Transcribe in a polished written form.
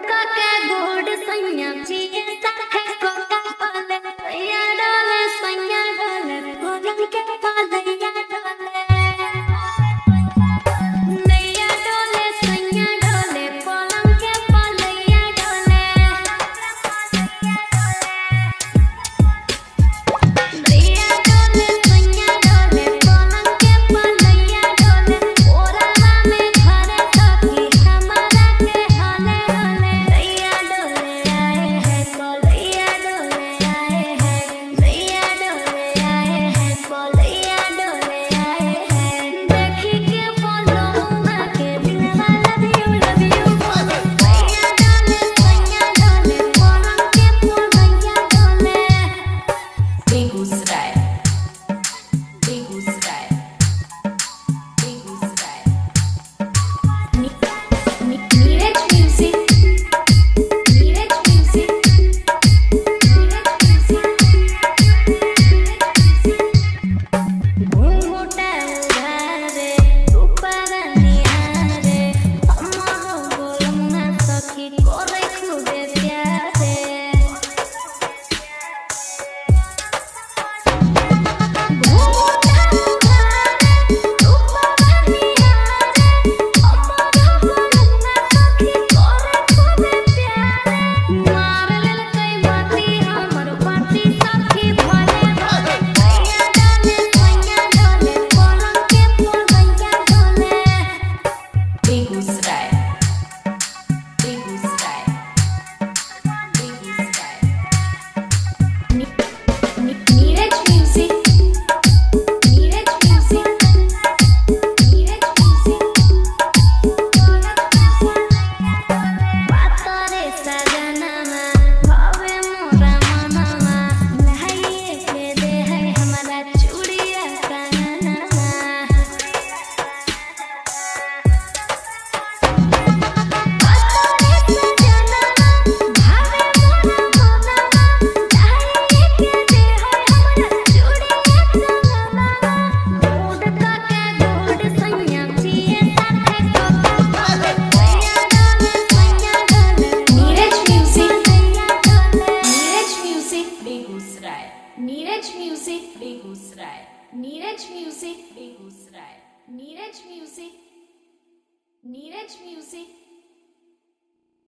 का के गोड़ सैया जिए साथे कोका पाले सैया डाले फूलन के पालैया डाले नैया डाले सैया डाले फूलन के पालैया डाले नैया डाले सैया डाले फूलन के पालैया डाले ओरवा में घरे सखी हमारा के हाले हाले नैया डोले आए हैं पालैया डोले आए हैं नैया डोले आए हैं पालैया डोले आए हैं देखी के बोलो उमा के दिलवा लव यू बोले नैया डाले सैया डाले फूलन के पालैया डाले Begusarai Begusarai Begusarai Neeraj music Neeraj music Neeraj music घूंघटा उधारे ऊपर निहारे हमरो बोलना सखी करे खूबे प्यारे घूंघटा उधारे ऊपर निहारे हमरो बोलना सखी करे खूबे प्यारे मार लेल कई बाती हमर बाती सखी भले भले नैया डाले सैया डाले फूलन के पालैया डाले Begusarai Begusarai Begusarai Neeraj music Neeraj music Neeraj music पातरे सजनमा भावे मोरा मनवा लहाइए के दे है हमारा चूड़िया काननमा पातरे सजनमा भावे मोरा मनवा लहाइए के दे है हमारा चूड़िया काननमा गोड़ का के गोड़ सैया जिए साथे कोका पाले सैया डाले Neeraj music Neeraj music Begusarai Neeraj music Begusarai Neeraj music Begusarai Neeraj music Neeraj music